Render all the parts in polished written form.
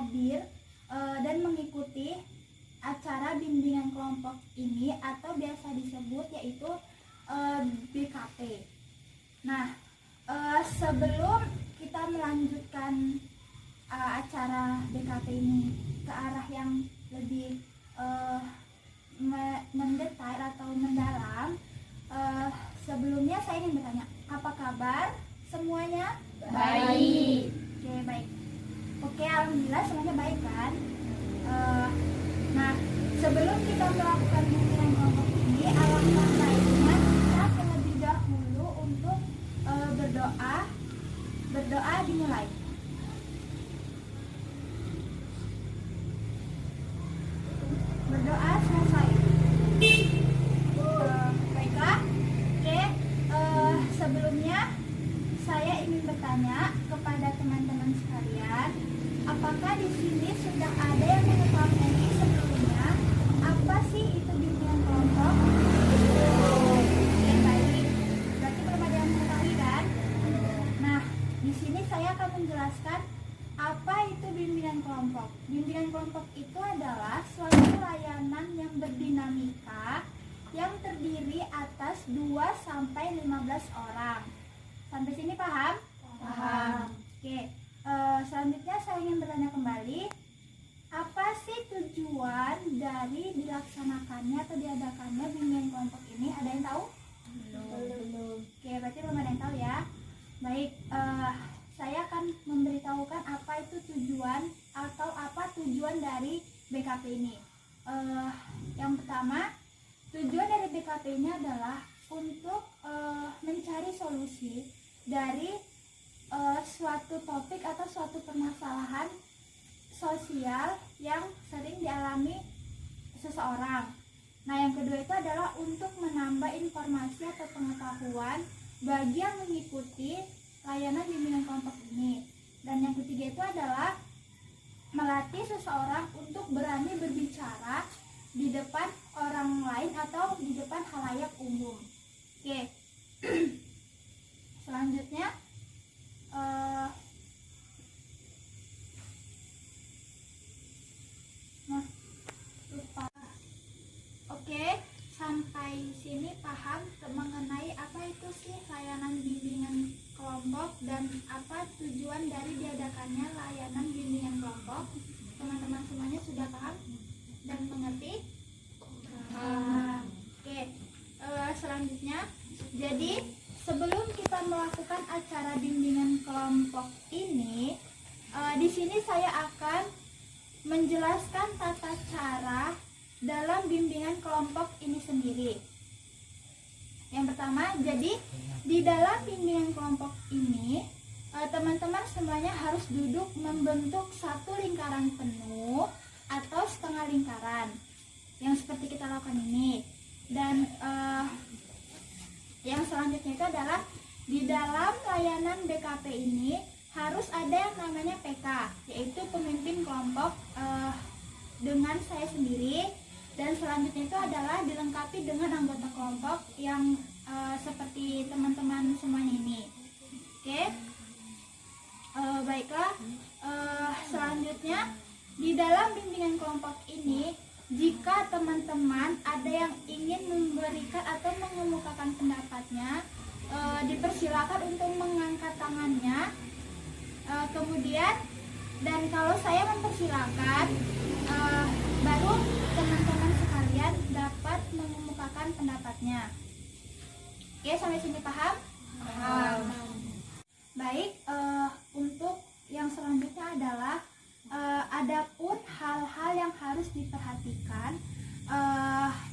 hadir dan mengikuti acara bimbingan kelompok ini atau biasa disebut yaitu BKP. Nah, sebelum kita melanjutkan acara BKP ini ke arah yang lebih mendetail atau mendalam, sebelumnya saya ingin bertanya, apa kabar semuanya? Baik. Oke, baik. Oke, alhamdulillah semuanya baik kan? Nah, sebelum kita melakukan bimbingan kelompok ini, alangkah baiknya kita terlebih dahulu untuk berdoa dimulai. Berdoa selesai. Baiklah. Oke, sebelumnya saya ingin bertanya kepada teman-teman sekalian, apakah di sini sudah ada yang mengetahui sebelumnya apa sih itu bimbingan kelompok? Oke, baik. Berarti belum ada yang mengetahui kan? Nah, di sini saya akan menjelaskan apa itu bimbingan kelompok. Bimbingan kelompok itu adalah suatu layanan yang berdinamika yang terdiri atas 2-15 orang. Sampai sini paham? Paham. Oke, selanjutnya saya ingin bertanya kembali, apa sih tujuan dari dilaksanakannya atau diadakannya bimbingan kelompok ini? Ada yang tahu? Belum. Oke, berarti belum ada yang tahu ya. Baik, saya akan memberitahukan apa itu tujuan atau apa tujuan dari BKP ini. Yang pertama, tujuan dari BKP ini adalah untuk mencari solusi dari suatu topik atau suatu permasalahan sosial yang sering dialami seseorang. Nah, yang kedua itu adalah untuk menambah informasi atau pengetahuan bagi yang mengikuti layanan bimbingan kelompok ini. Dan yang ketiga itu adalah melatih seseorang untuk berani berbicara di depan orang lain atau di depan khalayak umum. Oke. Selanjutnya lupa. Oke, sampai sini paham mengenai apa itu sih layanan bimbingan kelompok dan apa tujuan dari diadakannya layanan bimbingan kelompok? Teman-teman semuanya sudah paham dan mengerti? Oke, selanjutnya, jadi sebelum kita melakukan acara bimbingan kelompok ini, di sini saya akan menjelaskan tata cara dalam bimbingan kelompok ini sendiri. Yang pertama, jadi di dalam bimbingan kelompok ini, teman-teman semuanya harus duduk membentuk satu lingkaran penuh atau setengah lingkaran, yang seperti kita lakukan ini. Dan yang selanjutnya itu adalah di dalam layanan BKP ini harus ada yang namanya PK, yaitu pemimpin kelompok dengan saya sendiri. Dan selanjutnya itu adalah dilengkapi dengan anggota kelompok yang seperti teman-teman semuanya ini. Oke, baiklah. Selanjutnya di dalam bimbingan kelompok ini, jika teman-teman ada yang ingin memberikan atau mengemukakan pendapatnya, dipersilakan untuk mengangkat tangannya. Kemudian, dan kalau saya mempersilakan, baru teman-teman sekalian dapat mengemukakan pendapatnya. Oke, sampai sini paham? Paham. Baik, untuk yang selanjutnya adalah adapun hal-hal yang harus diperhatikan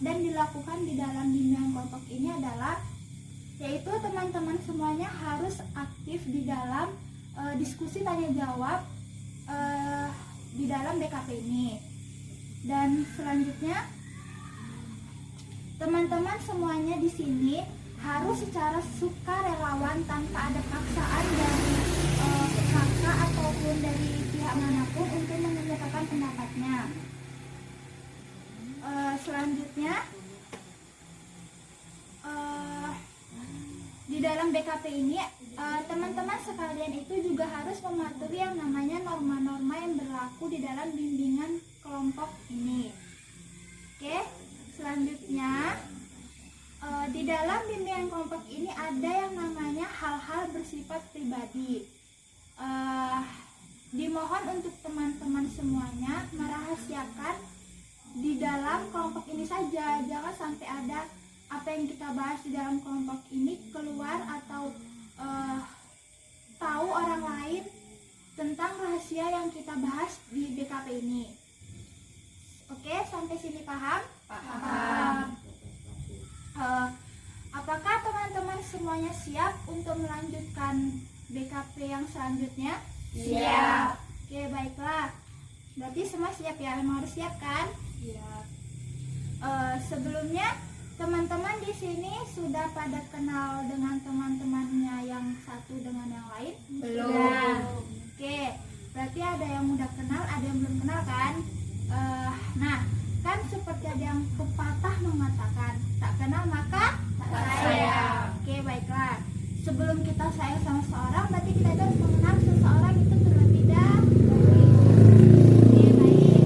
dan dilakukan di dalam bimbingan kelompok ini adalah, yaitu teman-teman semuanya harus aktif di dalam diskusi tanya jawab di dalam BKP ini. Dan selanjutnya, teman-teman semuanya di sini harus secara sukarelawan tanpa ada paksaan dari kakak ataupun dari pihak manapun untuk mengemukakan pendapatnya. Selanjutnya, di dalam BKP ini teman-teman sekalian itu juga harus mematuhi yang namanya norma-norma yang berlaku di dalam bimbingan kelompok ini. Oke, selanjutnya di dalam bimbingan kelompok ini ada yang namanya hal-hal bersifat pribadi. Dimohon untuk teman-teman semuanya merahasiakan di dalam kelompok ini saja. Jangan sampai ada apa yang kita bahas di dalam kelompok ini keluar atau tahu orang lain tentang rahasia yang kita bahas di BKP ini. Oke, sampai sini paham? Paham. Apakah teman-teman semuanya siap untuk melanjutkan BKP yang selanjutnya? Siap. Oke, baiklah. Berarti semua siap ya? Memang harus siap kan? Siap. Sebelumnya teman-teman di sini sudah pada kenal dengan teman-temannya yang satu dengan yang lain? Belum. Oke, berarti ada yang udah kenal, ada yang belum kenal kan? Nah, kan seperti ada yang pepatah mengatakan, tak kenal maka tak sayang. Oke, baiklah. Sebelum kita sayang sama seseorang, berarti kita itu harus mengenal seseorang itu terlebih dahulu. Oke, baik.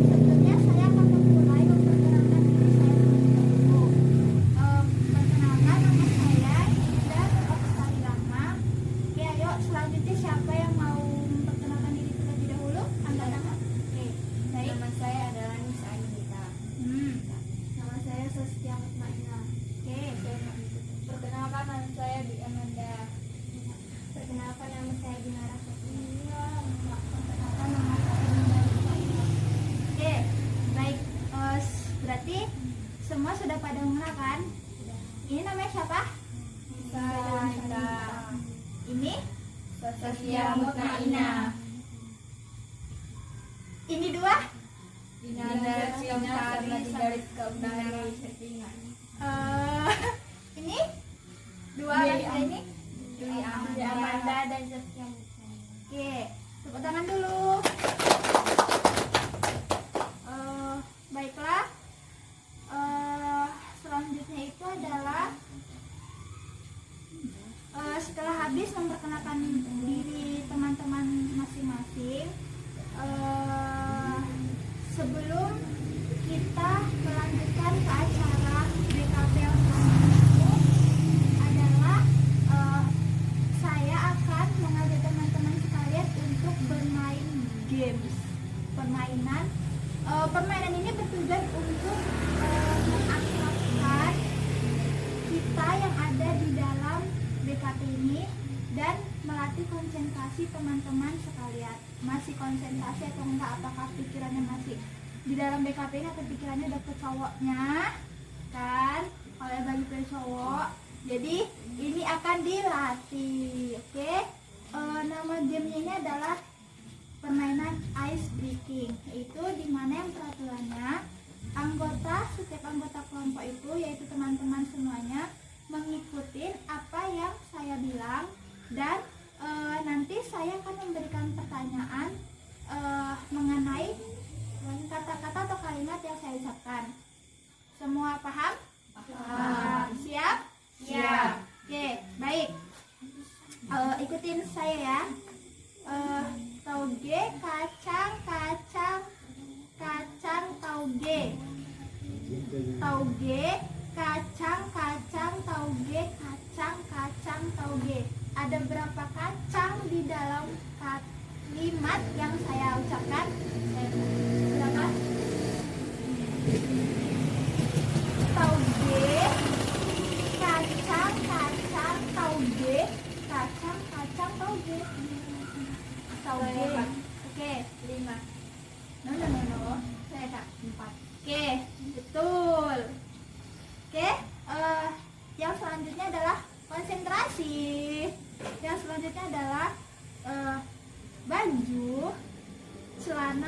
Sebelumnya saya akan memulai memperkenalkan diri saya terlebih dahulu. Perkenalkan, nama saya Indah Okstari Rahma. Oke, ayo selanjutnya siapa yang mau memperkenalkan diri terlebih dahulu? Angkat tangan. Oke, baik. Nama saya adalah Nisa Anita. Nama saya Saskia Mutmainah. Oke, Perkenalkan, nama saya Bi Amanda. perkenalkan nama saya Dinara Sofia. Perkenalkan nama saya Dinda Rifaiah. Oke, baik. Berarti semua sudah pada mengenal kan? Ini namanya siapa? Nisa Anita. Ini? Saskia Mutmainah. Ini dua? Dinda Siomsari dari Keundangan Settingan. Ini? Dua Dwi lagi ini? Dwi Amanda dan Saskia Mutmainah. Oke, tepuk tangan dulu. Baiklah. Selanjutnya itu adalah setelah habis memperkenalkan diri teman-teman masing-masing, sebelum kita melanjutkan ke acara BKP yang selanjutnya itu adalah saya akan mengajak teman-teman sekalian untuk bermain games. Permainan ini bertujuan untuk mengakrabkan kita yang ada di dalam BKP ini dan melatih konsentrasi teman-teman sekalian. Masih konsentrasi atau enggak? Apakah pikirannya masih di dalam BKP ini atau pikirannya udah ke cowoknya? Kan? Kalau yang lagi ke cowok. Jadi ini akan dilatih. Oke? Nama gamenya ini adalah permainan ice breaking, yaitu dimana yang peraturannya setiap anggota kelompok itu, yaitu teman-teman semuanya, mengikuti apa yang saya bilang dan nanti saya akan memberikan pertanyaan mengenai kata-kata atau kalimat yang saya ucapkan. Semua paham? Paham. Siap? Siap. Oke, baik. Ikutin saya ya. Tauge, kacang, tauge. Tauge, kacang, tauge. Ada berapa kacang di dalam kalimat yang saya ucapkan? Berapa? Tauge, kacang, tauge. Kacang, tauge. Tauge. Oke. 5. No. Saya tak 4. Oke, betul. Oke, yang selanjutnya adalah konsentrasi. Yang selanjutnya adalah baju, celana.